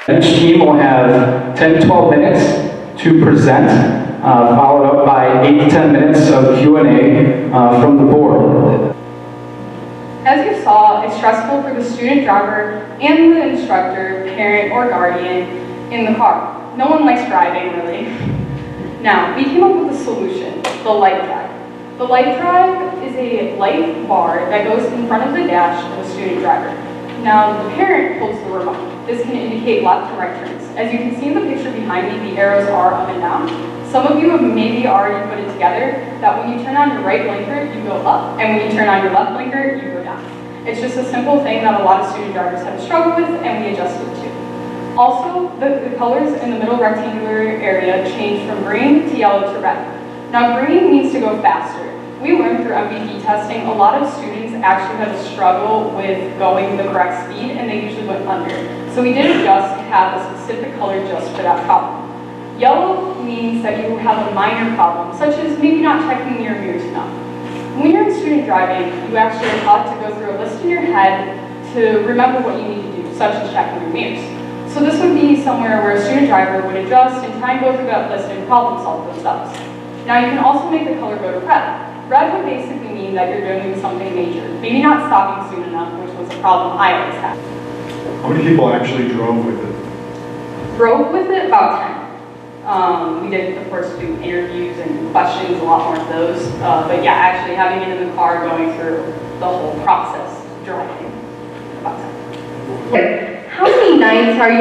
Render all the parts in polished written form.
Each team will have 10 to 12 minutes to present, followed up by 8 to 10 minutes of Q&A from the board. As you saw, it's stressful for the student driver and the instructor, parent, or guardian in the car. No one likes driving, really. Now, we came up with a solution, the light drive. The light drive is a light bar that goes in front of the dash of a student driver. Now, the parent holds the remote. This can indicate left and right turns. As you can see in the picture behind me, the arrows are up and down. Some of you have maybe already put it together that when you turn on your right blinker, you go up, and when you turn on your left blinker, you go down. It's just a simple thing that a lot of student drivers have struggled with, and we adjusted to. Also, the colors in the middle rectangular area change from green to yellow to red. Now, green means to go faster. We learned through MVP testing, a lot of students actually had a struggle with going the correct speed, and they usually went under. So we did adjust to have a specific color just for that problem. Yellow means that you have a minor problem, such as maybe not checking your mirrors enough. When you're in student driving, you actually are taught to go through a list in your head to remember what you need to do, such as checking your mirrors. So this would be somewhere where a student driver would adjust and try and go through that list and problem solve themselves. Now you can also make the color go to red. Red would basically mean that you're doing something major, maybe not stopping soon enough, which was a problem I always had. How many people actually drove with it? Drove with it? About 10. We did, of course, do interviews and questions, a lot more of those. But yeah, actually having it in the car, going through the whole process, driving, about 10. How many nights are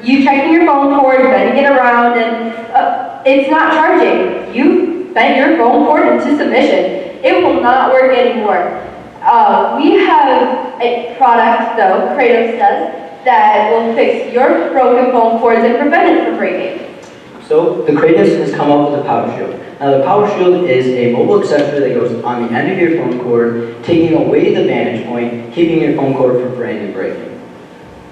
you checking your phone cord, bending it around, and it's not charging? You bent your phone cord into submission. It will not work anymore. We have a product, though, Cratos does, that will fix your broken phone cords and prevent it from breaking. So the Cratos has come up with a power shield. Now the power shield is a mobile accessory that goes on the end of your phone cord, taking away the vantage point, keeping your phone cord from fraying and breaking.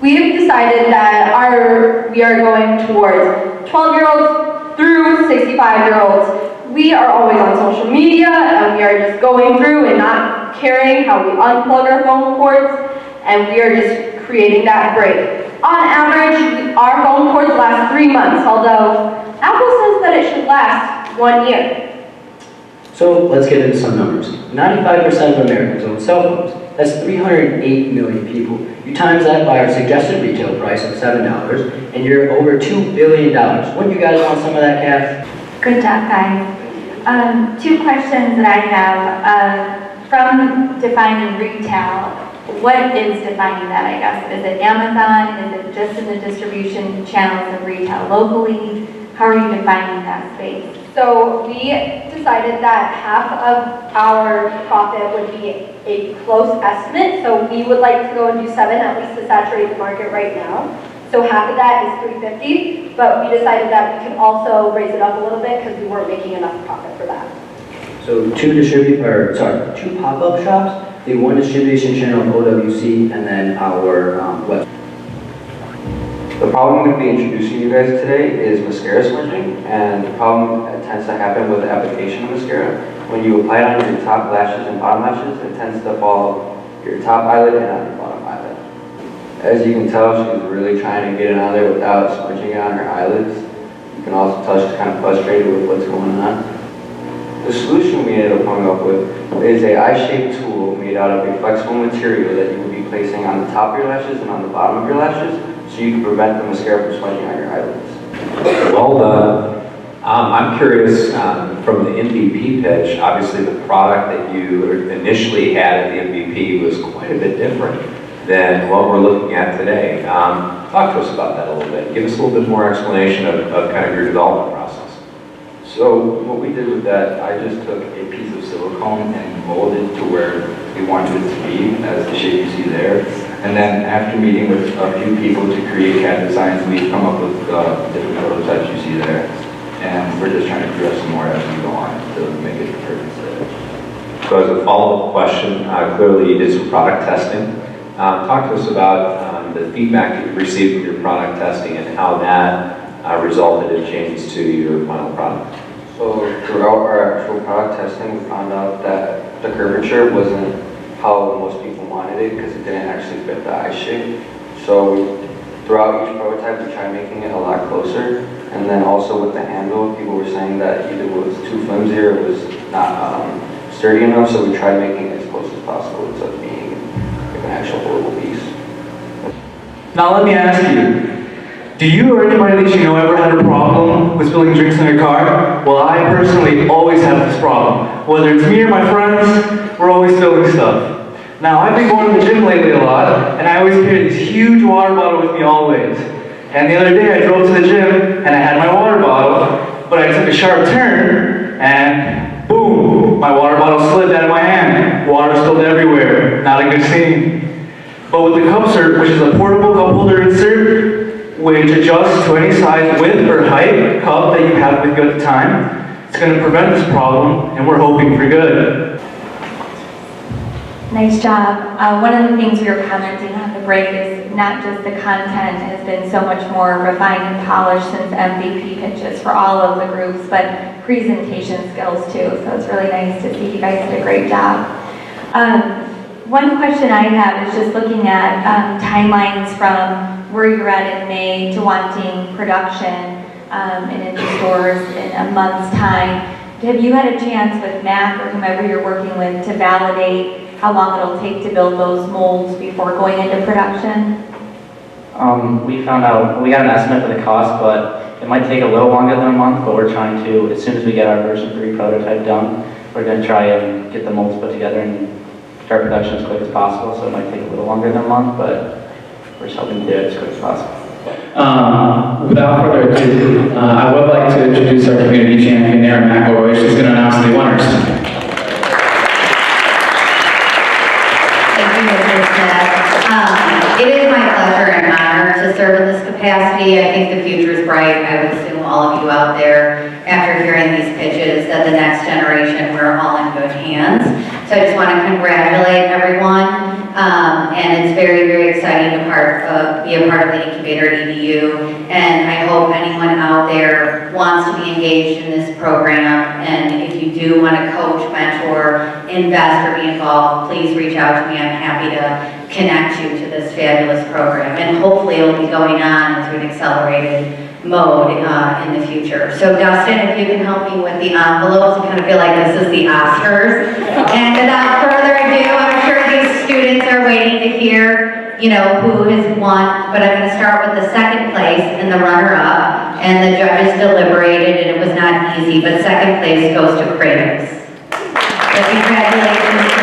We have decided that we are going towards 12-year-olds through 65-year-olds. We are always on social media, and we are just going through and not caring how we unplug our phone cords, and we are just creating that break. On average, our phone cords last 3 months, although Apple says that it should last 1 year. So let's get into some numbers. 95% of Americans own cell phones. That's 308 million people. You times that by our suggested retail price of $7, and you're over $2 billion. Wouldn't you guys want some of that cash? Good job, guys. 2 questions that I have. From defining retail, what is defining that, I guess? Is it Amazon? Is it just in the distribution channels of retail locally? How are you defining that space? So we decided that half of our profit would be a close estimate. So we would like to go and do 7, at least to saturate the market right now. So half of that is $350, but we decided that we could also raise it up a little bit because we weren't making enough profit for that. So 2 pop-up shops, the 1 distribution channel of OWC, and then our website. The problem I'm going to be introducing you guys today is mascara smudging, and the problem that tends to happen with the application of mascara. When you apply it on your top lashes and bottom lashes, it tends to fall your top eyelid and on your bottom eyelid. As you can tell, she's really trying to get it on there without smudging it on her eyelids. You can also tell she's kind of frustrated with what's going on. The solution we ended up coming up with is a eye-shaped tool made out of a flexible material that you would be placing on the top of your lashes and on the bottom of your lashes, so you can prevent the mascara from smudging on your eyelids. Well done. I'm curious, from the MVP pitch, obviously the product that you initially had at the MVP was quite a bit different than what we're looking at today. Talk to us about that a little bit. Give us a little bit more explanation of kind of your development process. So what we did with that, I just took a piece of silicone and molded to where we wanted it to be, as the shape you see there. And then after meeting with a few people to create CAD designs, we've come up with different prototypes you see there. And we're just trying to figure out some more as we go on to make it perfect fit. So as a follow-up question, clearly you did some product testing. Talk to us about the feedback that you received from your product testing and how that resulted in changes to your final product. So throughout our actual product testing, we found out that the curvature wasn't how most people wanted it because it didn't actually fit the eye shape. So we throughout each prototype, we tried making it a lot closer. And then also with the handle, people were saying that either it was too flimsy or it was not sturdy enough, so we tried making it as close as possible instead of being like an actual portable piece. Now let me ask you, do you or anybody that you know ever had a problem with spilling drinks in your car? Well, I personally always have this problem. Whether it's me or my friends, we're always spilling stuff. Now, I've been going to the gym lately a lot, and I always carry this huge water bottle with me always. And the other day I drove to the gym, and I had my water bottle, but I took a sharp turn, and boom, my water bottle slid out of my hand. Water spilled everywhere. Not a good scene. But with the cup insert, which is a portable cup holder insert, which adjusts to any size, width, or height cup that you have with you at the time, it's going to prevent this problem, and we're hoping for good. Nice job. One of the things we were commenting on the break is not just the content has been so much more refined and polished since MVP pitches for all of the groups, but presentation skills too. So it's really nice to see you guys did a great job. One question I have is just looking at timelines from where you're at in May to wanting production and in the stores in a month's time. Have you had a chance with Mac or whomever you're working with to validate how long it'll take to build those molds before going into production? We found out, we got an estimate for the cost, but it might take a little longer than a month, but we're trying to, as soon as we get our version 3 prototype done, we're going to try and get the molds put together and start production as quick as possible, so it might take a little longer than a month, but we're just hoping to do it as quick as possible. Without further ado, I would like to introduce our community champion, Erin McElroy. She's going to announce the winners. Thank you, Mr. Smith. It is my pleasure and honor to serve in this capacity. I think the future is bright. I would assume all of you out there, after hearing these pitches, that the next generation, we're all in good hands. So I just want to congratulate everyone. And it's very, very exciting to be a part of the Incubator-edu. And I hope anyone out there wants to be engaged in this program. And if you do want to coach, mentor, invest, or be involved, please reach out to me. I'm happy to connect you to this fabulous program. And hopefully it'll be going on into an accelerated mode in the future. So Dustin, if you can help me with the envelopes, I kind of feel like this is the Oscars. And without further ado, I'm sure these students are waiting to hear, you know, who has won, but I'm going to start with the second place and the runner-up. And the judges deliberated, and it was not easy, but second place goes to Cratos. So congratulations.